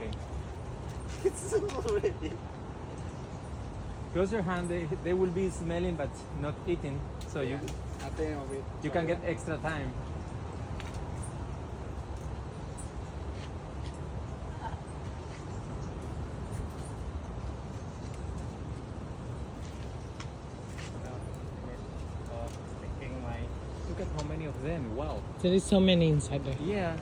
Okay. It's already. Close your hand. They will be smelling but not eating. So Ate, wait. you can get extra time. Look at how many of them. Wow. There is so many inside there. Yeah.